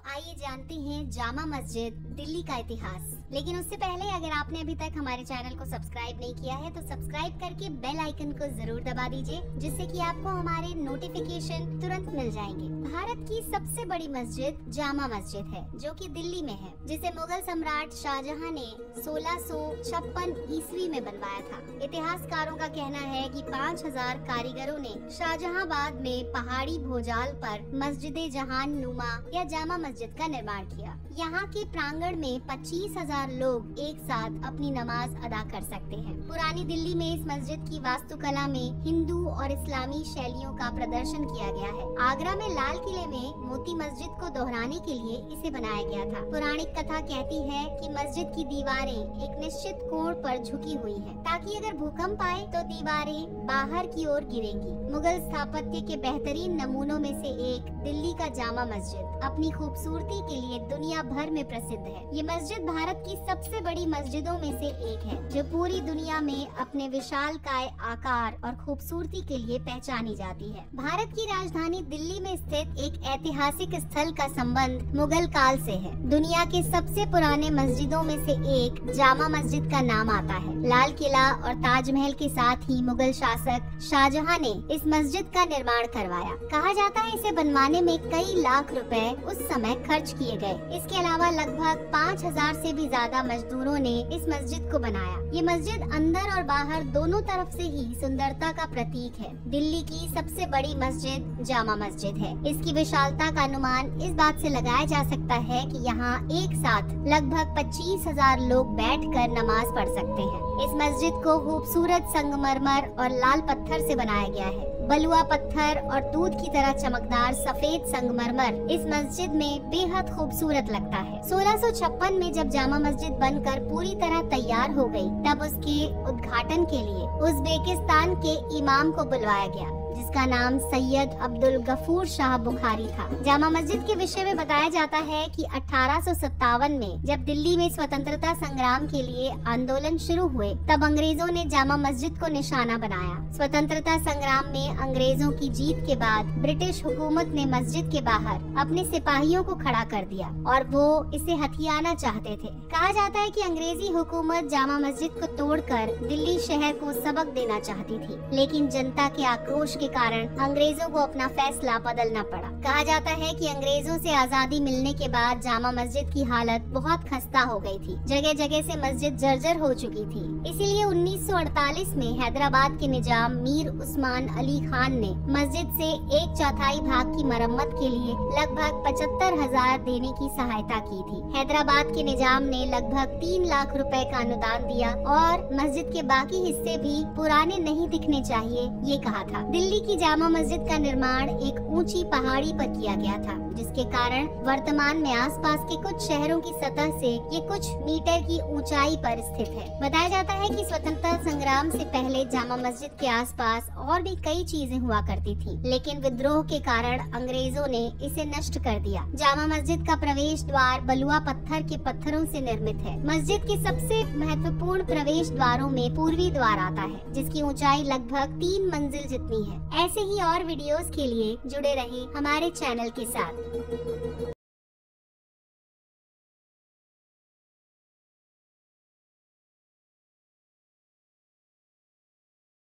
आइए जानते हैं जामा मस्जिद दिल्ली का इतिहास। लेकिन उससे पहले अगर आपने अभी तक हमारे चैनल को सब्सक्राइब नहीं किया है तो सब्सक्राइब करके बेल आइकन को जरूर दबा दीजिए, जिससे कि आपको हमारे नोटिफिकेशन तुरंत मिल जाएंगे। भारत की सबसे बड़ी मस्जिद जामा मस्जिद है, जो कि दिल्ली में है, जिसे मुगल सम्राट शाहजहां ने 1656 ईस्वी में बनवाया था। इतिहासकारों का कहना है कि 5000 कारीगरों ने शाहजहांबाद में पहाड़ी भोजाल पर मस्जिद जहान नुमा या जामा मस्जिद का निर्माण किया। यहाँ के प्रांगण में 25,000 लोग एक साथ अपनी नमाज अदा कर सकते हैं। पुरानी दिल्ली में इस मस्जिद की वास्तुकला में हिंदू और इस्लामी शैलियों का प्रदर्शन किया गया है। आगरा में लाल किले में मोती मस्जिद को दोहराने के लिए इसे बनाया गया था। पौराणिक कथा कहती है कि मस्जिद की दीवारें एक निश्चित कोण पर झुकी हुई हैं, ताकि अगर भूकंप आए तो दीवारें बाहर की ओर गिरेंगी। मुगल स्थापत्य के बेहतरीन नमूनों में से एक दिल्ली का जामा मस्जिद अपनी खूबसूरती के लिए दुनिया भर में प्रसिद्ध है। ये मस्जिद भारत की सबसे बड़ी मस्जिदों में से एक है, जो पूरी दुनिया में अपने विशालकाय आकार और खूबसूरती के लिए पहचानी जाती है। भारत की राजधानी दिल्ली में स्थित एक ऐतिहासिक स्थल का संबंध मुगल काल से है। दुनिया के सबसे पुराने मस्जिदों में से एक जामा मस्जिद का नाम आता है। लाल किला और ताजमहल के साथ ही मुगल शासक शाहजहां ने इस मस्जिद का निर्माण करवाया। कहा जाता है इसे बनवाने में कई लाख रुपए उस समय खर्च किए गए। इसके अलावा लगभग 5000 से भी ज्यादा मजदूरों ने इस मस्जिद को बनाया। ये मस्जिद अंदर और बाहर दोनों तरफ से ही सुंदरता का प्रतीक है। दिल्ली की सबसे बड़ी मस्जिद जामा मस्जिद है। इसकी विशालता का अनुमान इस बात से लगाया जा सकता है कि यहाँ एक साथ लगभग 25,000 लोग बैठकर नमाज पढ़ सकते हैं। इस मस्जिद को खूबसूरत संगमरमर और लाल पत्थर से बनाया गया है। बलुआ पत्थर और दूध की तरह चमकदार सफेद संगमरमर इस मस्जिद में बेहद खूबसूरत लगता है। 1656 में जब जामा मस्जिद बनकर पूरी तरह तैयार हो गई, तब उसके उद्घाटन के लिए उज़्बेकिस्तान के इमाम को बुलवाया गया, जिसका नाम सैयद अब्दुल गफूर शाह बुखारी था। जामा मस्जिद के विषय में बताया जाता है कि 1857 में जब दिल्ली में स्वतंत्रता संग्राम के लिए आंदोलन शुरू हुए, तब अंग्रेजों ने जामा मस्जिद को निशाना बनाया। स्वतंत्रता संग्राम में अंग्रेजों की जीत के बाद ब्रिटिश हुकूमत ने मस्जिद के बाहर अपने सिपाहियों को खड़ा कर दिया और वो इसे हथियाना चाहते थे। कहा जाता है कि अंग्रेजी हुकूमत जामा मस्जिद को तोड़कर दिल्ली शहर को सबक देना चाहती थी, लेकिन जनता के आक्रोश के कारण अंग्रेजों को अपना फैसला बदलना पड़ा। कहा जाता है कि अंग्रेजों से आजादी मिलने के बाद जामा मस्जिद की हालत बहुत खस्ता हो गई थी। जगह जगह से मस्जिद जर्जर हो चुकी थी। इसीलिए 1948 में हैदराबाद के निजाम मीर उस्मान अली खान ने मस्जिद से 1/4 भाग की मरम्मत के लिए लगभग 75,000 देने की सहायता की थी। हैदराबाद के निजाम ने लगभग 3 लाख रुपए का अनुदान दिया और मस्जिद के बाकी हिस्से भी पुराने नहीं दिखने चाहिए, ये कहा था। दिल्ली की जामा मस्जिद का निर्माण एक ऊंची पहाड़ी पर किया गया था, जिसके कारण वर्तमान में आसपास के कुछ शहरों की सतह से ये कुछ मीटर की ऊंचाई पर स्थित है। बताया जाता है कि स्वतंत्रता संग्राम से पहले जामा मस्जिद के आसपास और भी कई चीजें हुआ करती थी, लेकिन विद्रोह के कारण अंग्रेजों ने इसे नष्ट कर दिया। जामा मस्जिद का प्रवेश द्वार बलुआ पत्थर के पत्थरों से निर्मित है। मस्जिद के सबसे महत्वपूर्ण प्रवेश द्वारों में पूर्वी द्वार आता है, जिसकी ऊंचाई लगभग 3 मंजिल जितनी है। ऐसे ही और वीडियोस के लिए जुड़े रहें हमारे चैनल के साथ।